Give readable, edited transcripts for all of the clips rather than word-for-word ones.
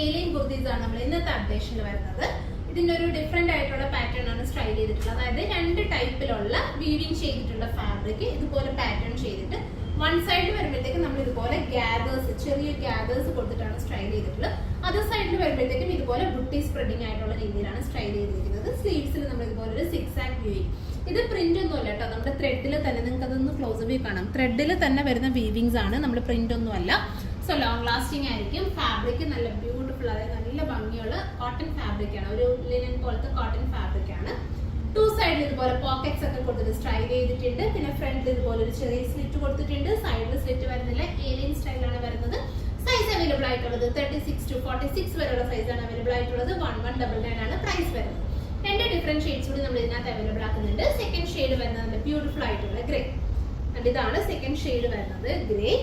Alien kurtis ആണ് നമ്മൾ ഇന്നത്തെ അപ്ഡേഷനിൽ വരുന്നത്. ഇതിന്റെ ഒരു ഡിഫറെന്റ് ആയിട്ടുള്ള പാറ്റേൺ ആണ് സ്റ്റൈൽ ചെയ്തിട്ടുള്ളത്. അതായത് രണ്ട് ടൈപ്പിലുള്ള വീവിങ് ചെയ്തിട്ടുള്ള ഫാബ്രിക് ഇതുപോലെ പാറ്റേൺ ചെയ്തിട്ട് വൺ സൈഡിൽ വരുമ്പോഴത്തേക്കും നമ്മൾ ഇതുപോലെ ഗ്യാദേഴ്സ്, ചെറിയ ഗ്യാദേഴ്സ് കൊടുത്തിട്ടാണ് സ്റ്റൈൽ ചെയ്തിട്ടുള്ളത്. അതർ സൈഡിൽ വരുമ്പോഴത്തേക്കും ഇതുപോലെ ബുട്ടി സ്പ്രെഡിങ് ആയിട്ടുള്ള രീതിയിലാണ് സ്റ്റൈൽ ചെയ്തിരിക്കുന്നത്. സ്ലീവ്സിൽ നമ്മൾ ഇതുപോലെ ഒരു സിക്സ് ആക്ക് വീവിങ്. ഇത് പ്രിന്റ് ഒന്നും അല്ല കേട്ടോ, നമ്മുടെ ത്രെഡിൽ തന്നെ, നിങ്ങൾക്ക് അതൊന്ന് ക്ലോസ് വ്യൂ കാണാം, ത്രെഡിൽ തന്നെ വരുന്ന വീവിങ്സ് ആണ്, നമ്മൾ പ്രിന്റ് ഒന്നും അല്ല. സോ ലോങ് ലാസ്റ്റിംഗ് ആയിരിക്കും. ഫാബ്രിക് നല്ല ബ്യൂട്ടിഫുൾ, അതായത് നല്ല ഭംഗിയുള്ള കോട്ടൺ ഫാബ്രിക് ആണ്, ഒരു ലിനൻ പോലത്തെ കോട്ടൺ ഫാബ്രിക് ആണ്. ടു സൈഡിൽ ഇതുപോലെ പോക്കറ്റ്സ് ഒക്കെ കൊടുത്തിട്ട് സ്റ്റൈൽ ചെയ്തിട്ടുണ്ട്. പിന്നെ ഫ്രണ്ടിൽ ഇതുപോലെ ഒരു ചെറിയ സ്ലിറ്റ് കൊടുത്തിട്ടുണ്ട്. സൈഡിൽ സ്ലിറ്റ് വരുന്നില്ല, ഏലിയൻ സ്റ്റൈലാണ് വരുന്നത്. സൈസ് അവൈലബിൾ ആയിട്ടുള്ളത് 36 to 46 വരെയുള്ള സൈസാണ് അവൈലബിൾ ആയിട്ടുള്ളത്. 1199 ആണ് പ്രൈസ് വരുന്നത്. രണ്ട് ഡിഫറെന്റ് ഷെയ്ഡ്സ് കൂടി നമ്മൾ ഇതിനകത്ത് അവൈലബിൾ ആക്കുന്നുണ്ട്. സെക്കൻഡ് ഷെയ്ഡ് വരുന്നത് ബ്യൂട്ടിഫുൾ ആയിട്ടുള്ള ഗ്രേ. ഇതാണ് സെക്കൻഡ് ഷെയ്ഡ് വരുന്നത്, ഗ്രേ.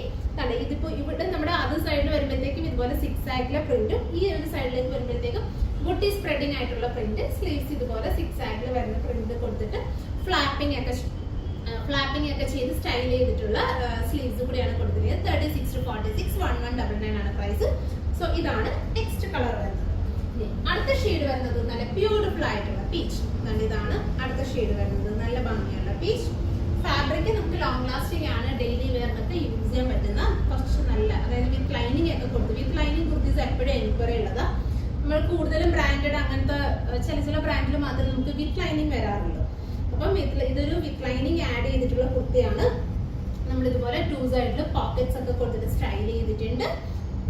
ഇതിപ്പോ ഇവിടെ നമ്മുടെ അതർ സൈഡിൽ വരുമ്പോഴത്തേക്കും ഇതുപോലെ സിക്സ് ആക്കിലെ പ്രിന്റും, ഈ ഒരു സൈഡിലേക്ക് വരുമ്പോഴത്തേക്കും ബുട്ടി സ്പ്രെഡിങ് ആയിട്ടുള്ള പ്രിന്റ്. സ്ലീവ്സ് ഇതുപോലെ സിക്സ് ആക്കിൽ വരുന്ന പ്രിന്റ് കൊടുത്തിട്ട് ഫ്ലാപ്പിംഗ് ഒക്കെ ചെയ്ത് സ്റ്റൈൽ ചെയ്തിട്ടുള്ള സ്ലീവ്സ് കൂടിയാണ് കൊടുത്തിരിക്കുന്നത്. 36 to 46, 1199 ആണ് പ്രൈസ്. സോ ഇതാണ് നെക്സ്റ്റ് കളർ വരുന്നത്. അടുത്ത ഷെയ്ഡ് വരുന്നത് നല്ല ബ്യൂട്ടിഫുൾ ആയിട്ടുള്ള പീച്ച്. ഇതാണ് അടുത്ത ഷെയ്ഡ് വരുന്നത്, നല്ല ഭംഗിയുള്ള പീച്ച്. ഫാബ്രിക് നമുക്ക് ലോങ് ലാസ്റ്റിംഗ് ആണ്, ഡെയിലി വെയറിനൊക്കെ യൂസ് ചെയ്യാൻ പറ്റുന്ന കുറച്ച് നല്ല, അതായത് വിത്ത് ലൈനിങ് ഒക്കെ കൊടുത്തു. വിത്ത് ലൈനിങ് കുർത്തീസ് എപ്പോഴും എൻക്വയറി ഉള്ളതാ. നമ്മൾ കൂടുതലും ബ്രാൻഡഡ് അങ്ങനത്തെ ചില ബ്രാൻഡിൽ മാത്രമേ നമുക്ക് വിത്ത് ലൈനിങ് വരാറുള്ളൂ. അപ്പം ഇതൊരു വിത്ത് ലൈനിങ് ആഡ് ചെയ്തിട്ടുള്ള കുർത്തിയാണ്. നമ്മൾ ഇതുപോലെ ടു സൈഡിൽ പോക്കറ്റ്സ് ഒക്കെ കൊടുത്തിട്ട് സ്റ്റൈൽ ചെയ്തിട്ടുണ്ട്.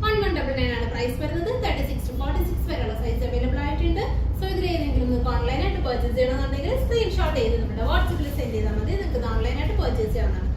1199 ആണ് പ്രൈസ് വരുന്നത്. 36 to 46 വരെയുള്ള സൈസ് അവൈലബിൾ ആയിട്ടുണ്ട്. സോ ഇതിൽ ഏതെങ്കിലും നിങ്ങൾക്ക് ഓൺലൈനായിട്ട് പർച്ചേസ് ചെയ്യണമെന്നുണ്ടെങ്കിൽ സ്ക്രീൻഷോട്ട് ചെയ്ത് നമ്മുടെ വാട്സപ്പിൽ സെൻഡ് ചെയ്താൽ മതി. നിങ്ങൾക്ക് ഓൺലൈനായിട്ട് പർച്ചേസ് ചെയ്യാവുന്നതാണ്.